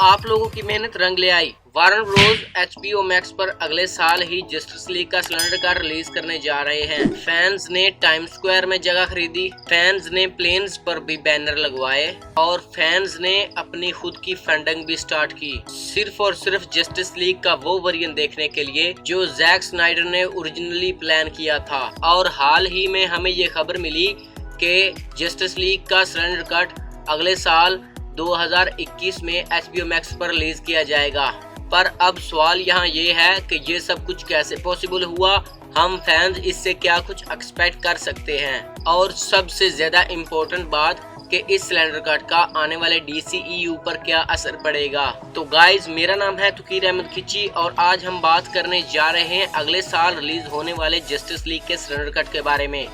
आप लोगों की मेहनत रंग ले आई। वार्नर ब्रोस HBO मैक्स पर अगले साल ही जस्टिस लीग का सिलेंडर कार रिलीज करने जा रहे हैं। फैंस ने टाइम स्क्वायर में जगह खरीदी, फैंस ने प्लेन्स पर भी बैनर लगवाए और फैंस ने अपनी खुद की फंडिंग भी स्टार्ट की, सिर्फ और सिर्फ जस्टिस लीग का वो वेरिएंट देखने के लिए जो जैक स्नाइडर ने ओरिजिनली प्लान किया था। और हाल ही में हमें ये खबर मिली कि जस्टिस लीग का सिलेंडर कट अगले साल 2021 में HBO मैक्स पर रिलीज किया जाएगा। पर अब सवाल यहाँ ये है कि ये सब कुछ कैसे पॉसिबल हुआ, हम फैंस इससे क्या कुछ एक्सपेक्ट कर सकते हैं, और सबसे ज्यादा इम्पोर्टेंट बात कि इस सिलेंडर कट का आने वाले DCEU पर क्या असर पड़ेगा। तो गाइज, मेरा नाम है तुकीर अहमद खिची और आज हम बात करने जा रहे हैं अगले साल रिलीज होने वाले जस्टिस लीग के सिलेंडर कट के बारे में।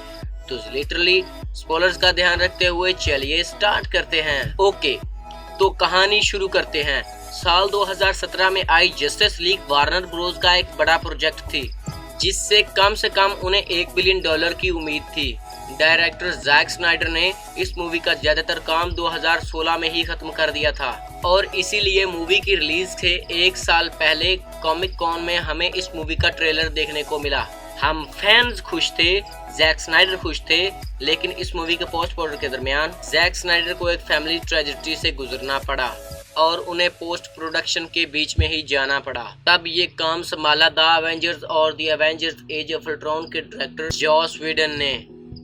तो लिटरली स्पॉयलर्स का ध्यान रखते हुए चलिए स्टार्ट करते हैं। ओके, तो कहानी शुरू करते हैं। साल 2017 में आई जस्टिस लीग वार्नर ब्रोस का एक बड़ा प्रोजेक्ट थी, जिससे कम से कम उन्हें $1 बिलियन की उम्मीद थी। डायरेक्टर जैक स्नाइडर ने इस मूवी का ज्यादातर काम 2016 में ही खत्म कर दिया था और इसीलिए मूवी की रिलीज से एक साल पहले कॉमिक कॉन में हमें इस मूवी का ट्रेलर देखने को मिला। हम फैंस खुश थे, जैक स्नाइडर खुश थे, लेकिन इस मूवी के पोस्ट प्रोडक्शन के दरमियान जैक स्नाइडर को एक फैमिली ट्रेजेडी से गुजरना पड़ा और उन्हें पोस्ट प्रोडक्शन के बीच में ही जाना पड़ा। तब ये काम संभाला द एवेंजर्स और the Avengers age of Ultron के डायरेक्टर जॉस व्हेडन ने,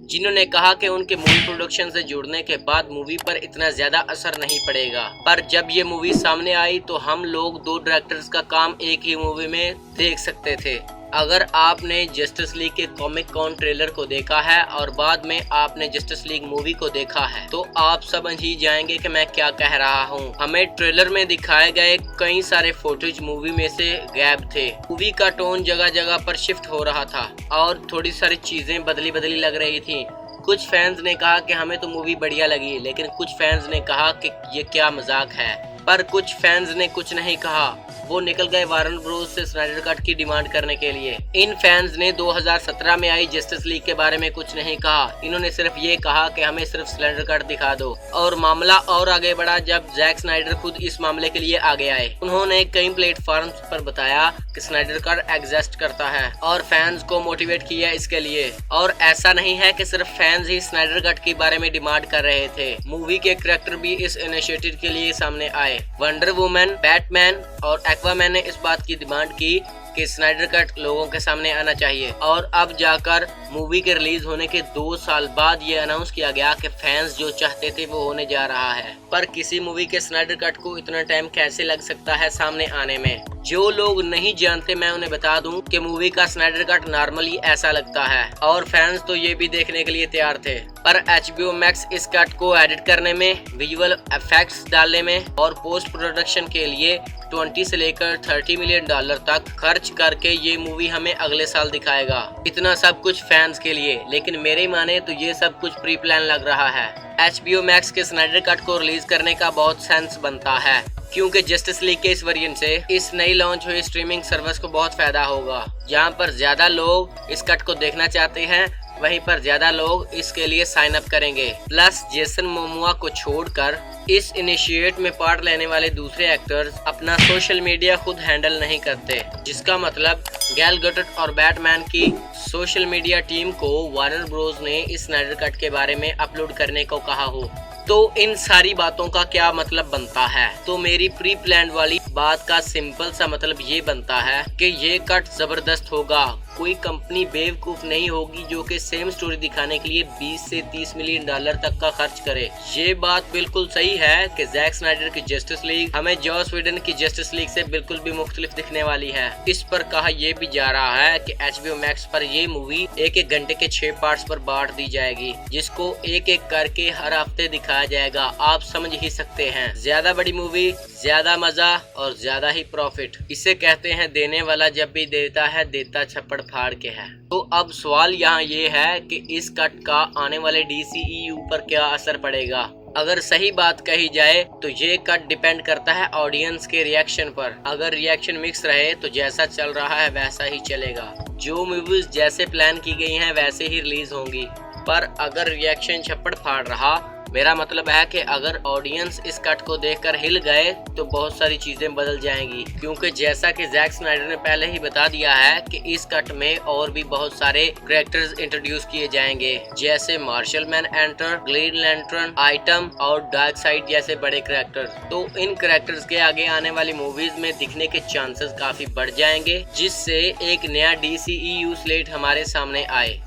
जिन्होंने कहा कि उनके मूवी प्रोडक्शन से जुड़ने के बाद मूवी पर इतना ज्यादा असर नहीं पड़ेगा। पर जब ये मूवी सामने आई तो हम लोग दो डायरेक्टर्स का काम एक ही मूवी में देख सकते थे। अगर आपने जस्टिस लीग के कॉमिक कॉन ट्रेलर को देखा है और बाद में आपने जस्टिस लीग मूवी को देखा है तो आप समझ ही जाएंगे कि मैं क्या कह रहा हूँ। हमें ट्रेलर में दिखाए गए कई सारे फुटेज मूवी में से गायब थे। मूवी का टोन जगह जगह पर शिफ्ट हो रहा था और थोड़ी सारी चीजें बदली बदली लग रही थी। कुछ फैंस ने कहा कि हमें तो मूवी बढ़िया लगी, लेकिन कुछ फैंस ने कहा कि ये क्या मजाक है। पर कुछ फैंस ने कुछ नहीं कहा, वो निकल गए वार्नर ब्रोस से स्नाइडर कट की डिमांड करने के लिए। इन फैंस ने 2017 में आई जस्टिस लीग के बारे में कुछ नहीं कहा, इन्होंने सिर्फ ये कहा कि हमें सिर्फ स्नाइडर कट दिखा दो। और मामला और आगे बढ़ा जब जैक स्नाइडर खुद इस मामले के लिए आगे आए। उन्होंने कई प्लेटफॉर्म्स पर बताया कि स्नाइडर कट एग्जिस्ट करता है और फैंस को मोटिवेट किया इसके लिए। और ऐसा नहीं है कि सिर्फ फैंस ही स्नाइडर कट के बारे में डिमांड कर रहे थे, मूवी के कैरेक्टर भी इस इनिशिएटिव के लिए सामने आए। वंडर वुमन, बैटमैन और एक्वामैन ने इस बात की डिमांड की कि स्नाइडर कट लोगों के सामने आना चाहिए। और अब जाकर मूवी के रिलीज होने के 2 साल बाद ये अनाउंस किया गया कि फैंस जो चाहते थे वो होने जा रहा है। पर किसी मूवी के स्नाइडर कट को इतना टाइम कैसे लग सकता है सामने आने में? जो लोग नहीं जानते मैं उन्हें बता दूं कि मूवी का स्नाइडर कट नॉर्मली ऐसा लगता है और फैंस तो ये भी देखने के लिए तैयार थे। पर HBO मैक्स इस कट को एडिट करने में, विजुअल इफेक्ट्स डालने में और पोस्ट प्रोडक्शन के लिए 20 से लेकर $30 मिलियन तक खर्च करके ये मूवी हमें अगले साल दिखाएगा। इतना सब कुछ फैंस के लिए, लेकिन मेरे माने तो ये सब कुछ प्री प्लान लग रहा है। HBO मैक्स के स्नाइडर कट को रिलीज करने का बहुत सेंस बनता है, क्योंकि जस्टिस लीग के इस वेरिएंट से इस नई लॉन्च हुई स्ट्रीमिंग सर्विस को बहुत फायदा होगा। जहां पर ज्यादा लोग इस कट को देखना चाहते हैं, वहीं पर ज्यादा लोग इसके लिए साइन अप करेंगे। प्लस जेसन मोमोआ को छोड़कर इस इनिशिएट में पार्ट लेने वाले दूसरे एक्टर्स अपना सोशल मीडिया खुद हैंडल नहीं करते, जिसका मतलब गैल गैडोट और बैटमैन की सोशल मीडिया टीम को वार्नर ब्रोस ने इस स्नाइडर कट के बारे में अपलोड करने को कहा हो। तो इन सारी बातों का क्या मतलब बनता है? तो मेरी प्री प्लान वाली बात का सिंपल सा मतलब ये बनता है कि ये कट जबरदस्त होगा। कोई कंपनी बेवकूफ नहीं होगी जो कि सेम स्टोरी दिखाने के लिए 20 से $30 मिलियन तक का खर्च करे। ये बात बिल्कुल सही है कि जैक स्नाइडर की जस्टिस लीग हमें जॉस व्हेडन की जस्टिस लीग से बिल्कुल भी मुख्तलिफ दिखने वाली है। इस पर कहा यह भी जा रहा है कि HBO मैक्स पर ये मूवी 1-1 घंटे के 6 पार्ट्स पर बांट दी जाएगी, जिसको एक एक करके हर हफ्ते दिखाया जाएगा। आप समझ ही सकते हैं, ज्यादा बड़ी मूवी, ज्यादा मजा और ज्यादा ही प्रॉफिट। इसे कहते हैं देने वाला जब भी देता है, देता छप्पड़ फाड़ के है। तो अब सवाल यहाँ ये है कि इस कट का आने वाले DCEU पर क्या असर पड़ेगा। अगर सही बात कही जाए तो ये कट डिपेंड करता है ऑडियंस के रिएक्शन पर। अगर रिएक्शन मिक्स रहे तो जैसा चल रहा है वैसा ही चलेगा। जो मूवीज जैसे प्लान की गई हैं वैसे ही रिलीज होंगी। पर अगर रिएक्शन छप्पड़ फाड़ रहा मेरा मतलब है कि अगर ऑडियंस इस कट को देखकर हिल गए तो बहुत सारी चीजें बदल जाएंगी, क्योंकि जैसा कि जैक स्नाइडर ने पहले ही बता दिया है कि इस कट में और भी बहुत सारे कैरेक्टर्स इंट्रोड्यूस किए जाएंगे, जैसे Martian Manhunter, Green Lantern, Atom और डार्क साइड जैसे बड़े कैरेक्टर। तो इन कैरेक्टर्स के आगे आने वाली मूवीज में दिखने के चांसेस काफी बढ़ जाएंगे, जिससे एक नया DCEU स्लेट हमारे सामने आए।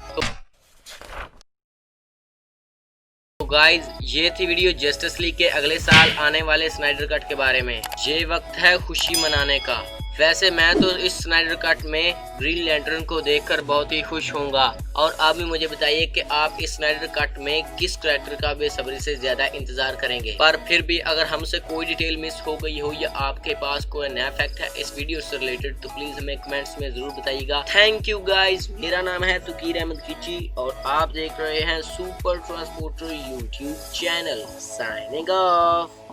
तो गाइज, ये थी वीडियो जस्टिस लीग के अगले साल आने वाले स्नाइडर कट के बारे में। ये वक्त है खुशी मनाने का। वैसे मैं तो इस स्नाइडर कट में ग्रीन लैंटर्न को देखकर बहुत ही खुश होऊंगा। और आप भी मुझे बताइए कि आप इस स्नाइडर कट में किस कैरेक्टर का बेसब्री से ज्यादा इंतजार करेंगे। पर फिर भी अगर हमसे कोई डिटेल मिस हो गई हो या आपके पास कोई नया फैक्ट है इस वीडियो से रिलेटेड, तो प्लीज हमें कमेंट्स में जरूर बताइएगा। Thank you guys. मेरा नाम है तुकीर अहमद किची और आप देख रहे हैं super transporter YouTube channel. Signing off.